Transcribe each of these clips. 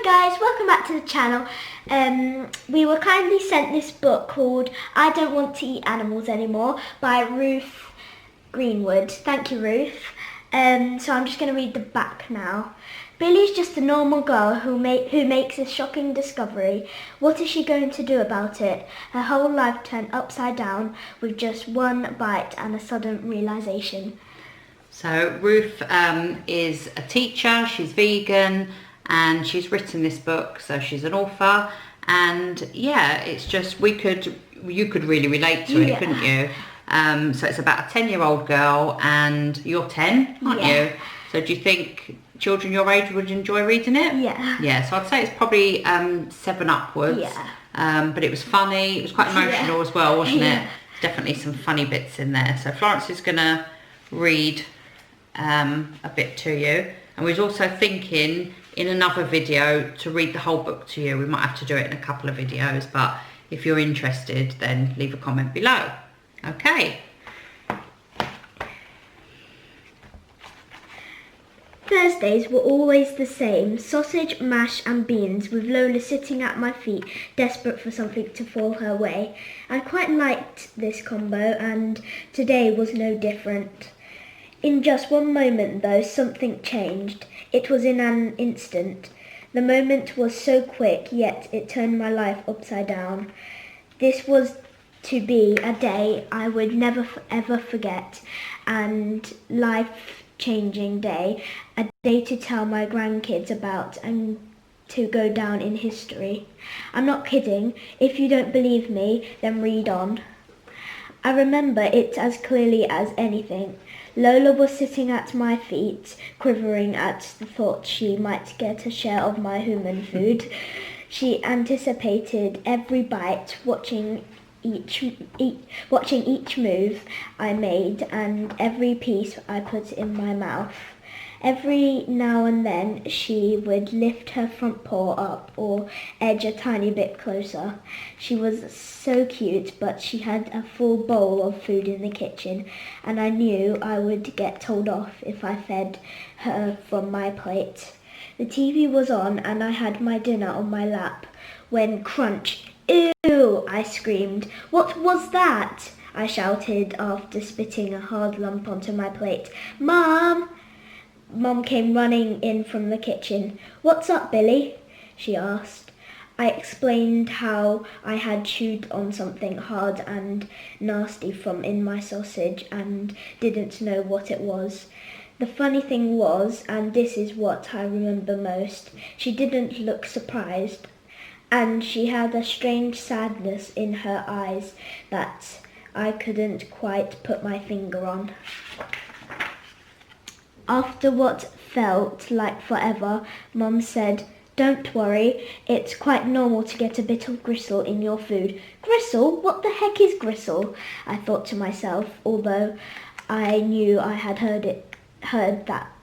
guys, welcome back to the channel. We were kindly sent this book called I Don't Want to Eat Animals Anymore by Ruth Greenwood. Thank you, Ruth. So I'm just going to read the back now. Billy's just a normal girl who makes a shocking discovery. What is she going to do about it? Her whole life turned upside down with just one bite and a sudden realization. So Ruth is a teacher, she's vegan, and she's written this book, so she's an author. And yeah, it's just you could really relate to it, couldn't you? So it's about a 10-year-old girl, and you're 10, aren't you? So do you think children your age would enjoy reading it? Yeah, so I'd say it's probably 7 upwards. But it was funny, it was quite emotional as well, wasn't it? Definitely some funny bits in there. So Florence is gonna read a bit to you, and we was also thinking in another video to read the whole book to you. We might have to do it in a couple of videos, but if you're interested, then leave a comment below. Okay. Thursdays were always the same: sausage, mash and beans, with Lola sitting at my feet, desperate for something to fall her way. I quite liked this combo, and today was no different. In just one moment, though, something changed. It was in an instant. The moment was so quick, yet it turned my life upside down. This was to be a day I would never ever forget, and life-changing day, a day to tell my grandkids about and to go down in history. I'm not kidding. If you don't believe me, then read on. I remember it as clearly as anything. Lola was sitting at my feet, quivering at the thought she might get a share of my human food. She anticipated every bite, watching each move I made and every piece I put in my mouth. Every now and then she would lift her front paw up or edge a tiny bit closer. She was so cute, but she had a full bowl of food in the kitchen, and I knew I would get told off if I fed her from my plate. The TV was on and I had my dinner on my lap when crunch! Ew! I screamed. What was that? I shouted after spitting a hard lump onto my plate. Mum! Mum came running in from the kitchen. What's up, Billy? She asked. I explained how I had chewed on something hard and nasty from in my sausage and didn't know what it was. The funny thing was, and this is what I remember most, she didn't look surprised, and she had a strange sadness in her eyes that I couldn't quite put my finger on. After what felt like forever, Mum said, "Don't worry, it's quite normal to get a bit of gristle in your food." Gristle? What the heck is gristle? I thought to myself, although I knew I had heard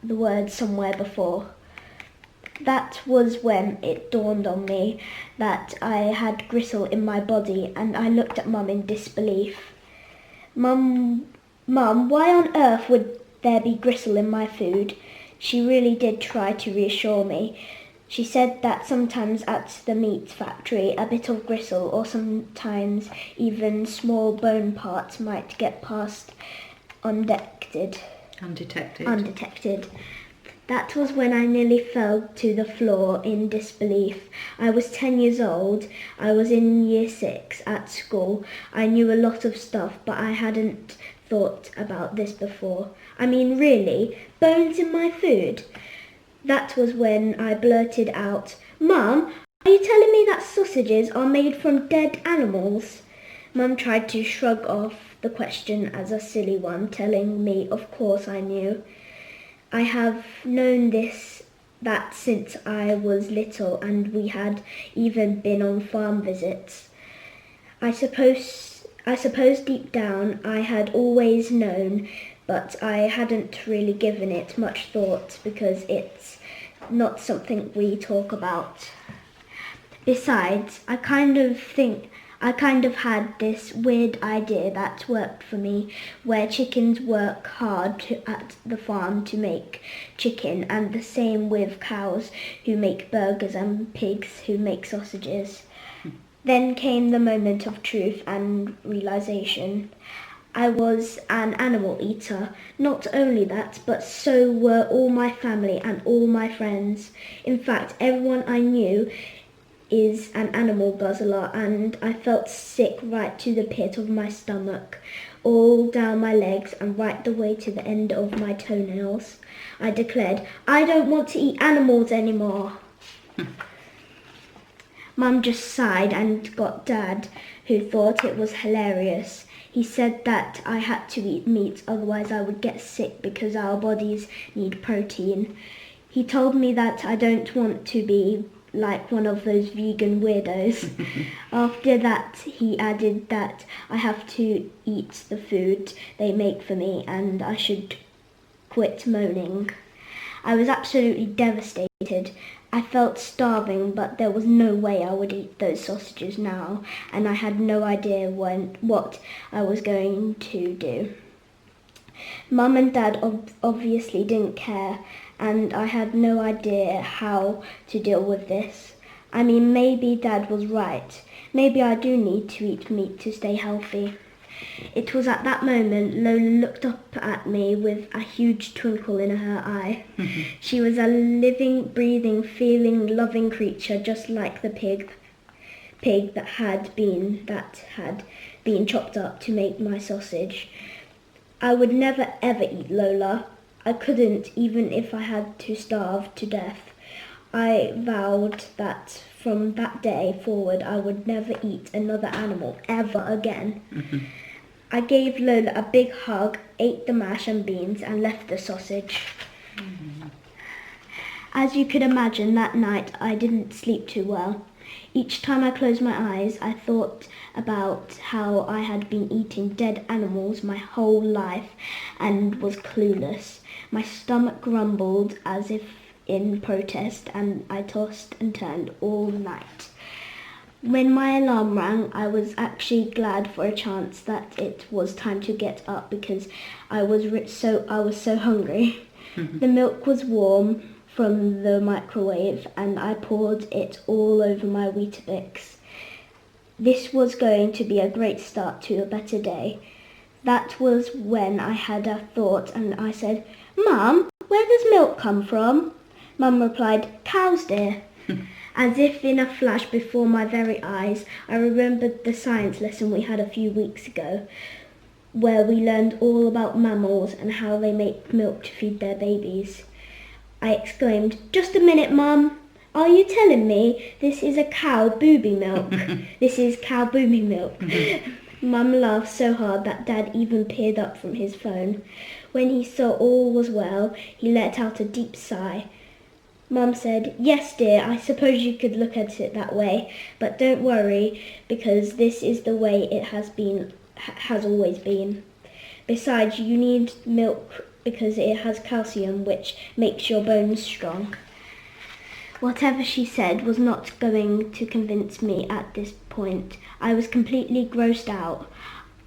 the word somewhere before. That was when it dawned on me that I had gristle in my body, and I looked at Mum in disbelief. Mum, why on earth would there be gristle in my food? She really did try to reassure me. She said that sometimes at the meat factory a bit of gristle or sometimes even small bone parts might get past undetected. That was when I nearly fell to the floor in disbelief. I was 10 years old. I was in year 6 at school. I knew a lot of stuff, but I hadn't thought about this before. I mean, really? Bones in my food? That was when I blurted out, "Mum, are you telling me that sausages are made from dead animals?" Mum tried to shrug off the question as a silly one, telling me of course I knew. I have known that since I was little, and we had even been on farm visits. I suppose deep down I had always known, but I hadn't really given it much thought because it's not something we talk about. Besides, I kind of think I kind of had this weird idea that worked for me, where chickens work hard at the farm to make chicken, and the same with cows who make burgers and pigs who make sausages. Then came the moment of truth and realization. I was an animal eater. Not only that, but so were all my family and all my friends. In fact, everyone I knew is an animal guzzler, and I felt sick right to the pit of my stomach, all down my legs and right the way to the end of my toenails. I declared, I don't want to eat animals anymore. Mum just sighed and got Dad, who thought it was hilarious. He said that I had to eat meat, otherwise I would get sick because our bodies need protein. He told me that I don't want to be like one of those vegan weirdos. After that, he added that I have to eat the food they make for me and I should quit moaning. I was absolutely devastated. I felt starving, but there was no way I would eat those sausages now, and I had no idea what I was going to do. Mum and Dad obviously didn't care, and I had no idea how to deal with this. I mean, maybe Dad was right. Maybe I do need to eat meat to stay healthy. It was at that moment Lola looked up at me with a huge twinkle in her eye. She was a living, breathing, feeling, loving creature, just like the pig that had been chopped up to make my sausage. I would never ever eat Lola. I couldn't, even if I had to starve to death. I vowed that from that day forward I would never eat another animal ever again. I gave Lola a big hug, ate the mash and beans, and left the sausage. As you could imagine, that night I didn't sleep too well. Each time I closed my eyes, I thought about how I had been eating dead animals my whole life and was clueless. My stomach grumbled as if in protest, and I tossed and turned all night. When my alarm rang, I was actually glad for a chance that it was time to get up because I was so hungry. The milk was warm from the microwave and I poured it all over my Weetabix. This was going to be a great start to a better day. That was when I had a thought and I said, Mum, where does milk come from? Mum replied, cows, dear. As if in a flash before my very eyes, I remembered the science lesson we had a few weeks ago, where we learned all about mammals and how they make milk to feed their babies. I exclaimed, just a minute, Mum. Are you telling me this is a cow booby milk? This is cow booby milk. Mum laughed so hard that Dad even peered up from his phone. When he saw all was well, he let out a deep sigh. Mum said, yes, dear, I suppose you could look at it that way, but don't worry, because this is the way it has always been. Besides, you need milk because it has calcium, which makes your bones strong. Whatever she said was not going to convince me at this point. I was completely grossed out.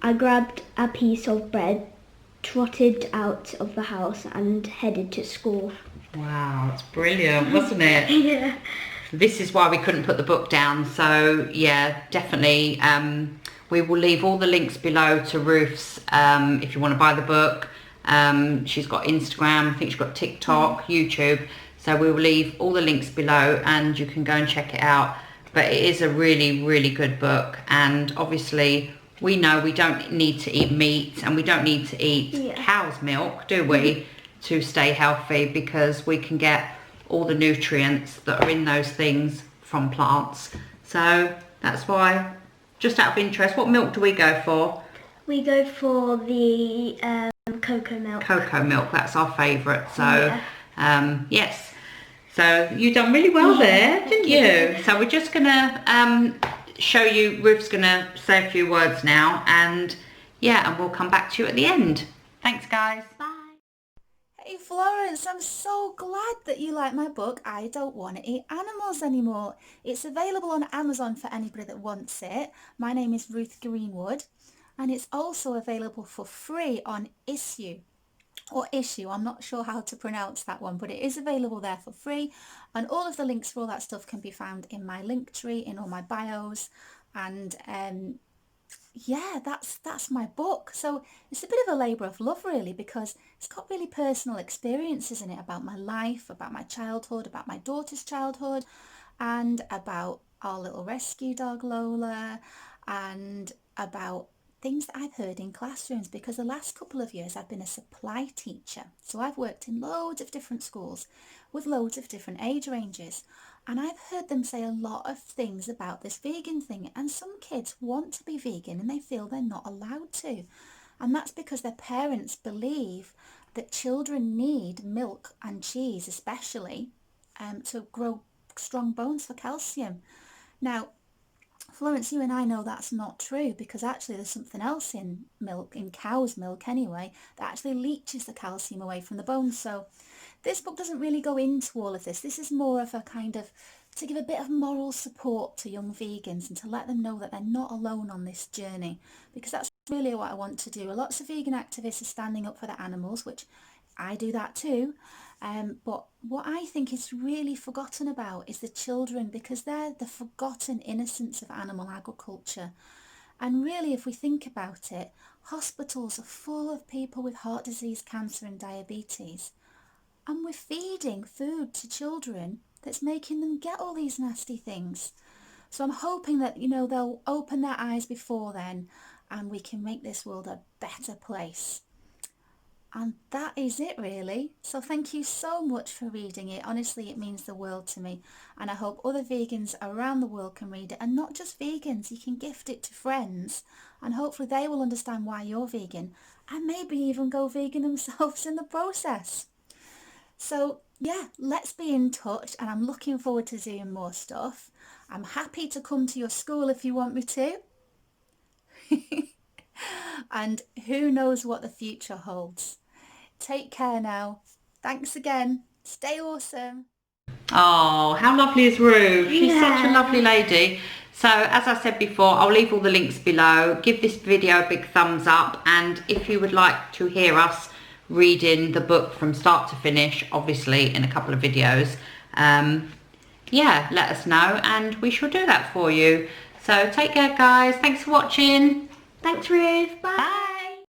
I grabbed a piece of bread, trotted out of the house and headed to school. Wow, that's brilliant, wasn't it? Yeah. This is why we couldn't put the book down. So yeah, definitely. We will leave all the links below to Ruth's if you want to buy the book. She's got Instagram, I think she's got TikTok, YouTube. So we will leave all the links below and you can go and check it out. But it is a really, really good book. And obviously we know we don't need to eat meat and we don't need to eat cow's milk, do we? To stay healthy, because we can get all the nutrients that are in those things from plants. So that's why, just out of interest, what milk do we go for? We go for the cocoa milk. Cocoa milk, that's our favourite. So yes, so you done really well there, didn't you? So we're just gonna show you, Ruth's gonna say a few words now, and yeah, and we'll come back to you at the end. Thanks guys. Bye. Hey Florence, I'm so glad that you like my book, I Don't Want to Eat Animals Anymore. It's available on Amazon for anybody that wants it. My name is Ruth Greenwood, and it's also available for free on Issue. Or Issue, I'm not sure how to pronounce that one, but it is available there for free, and all of the links for all that stuff can be found in my link tree, in all my bios, and yeah, that's my book. So it's a bit of a labour of love really, because it's got really personal experiences in it about my life, about my childhood, about my daughter's childhood, and about our little rescue dog Lola, and about things that I've heard in classrooms, because the last couple of years I've been a supply teacher. So I've worked in loads of different schools with loads of different age ranges, and I've heard them say a lot of things about this vegan thing, and some kids want to be vegan and they feel they're not allowed to. And that's because their parents believe that children need milk and cheese especially to grow strong bones for calcium. Now, Florence, you and I know that's not true, because actually there's something else in milk, in cow's milk anyway, that actually leaches the calcium away from the bones. So this book doesn't really go into all of this. This is more of a kind of to give a bit of moral support to young vegans and to let them know that they're not alone on this journey, because that's really what I want to do. Lots of vegan activists are standing up for the animals, which I do that too. But what I think is really forgotten about is the children, because they're the forgotten innocence of animal agriculture. And really, if we think about it, hospitals are full of people with heart disease, cancer and diabetes. And we're feeding food to children that's making them get all these nasty things. So I'm hoping that, they'll open their eyes before then, and we can make this world a better place. And that is it really. So thank you so much for reading it. Honestly, it means the world to me. And I hope other vegans around the world can read it. And not just vegans, you can gift it to friends. And hopefully they will understand why you're vegan. And maybe even go vegan themselves in the process. So yeah, let's be in touch. And I'm looking forward to doing more stuff. I'm happy to come to your school if you want me to. And who knows what the future holds. Take care now. Thanks again. Stay awesome. Oh, how lovely is Ruth? She's such a Yeah. lovely lady. So as I said before, I'll leave all the links below. Give this video a big thumbs up, and if you would like to hear us reading the book from start to finish, obviously in a couple of videos, yeah, let us know and we shall do that for you. So take care guys. Thanks for watching. Thanks, Ruth. Bye. Bye.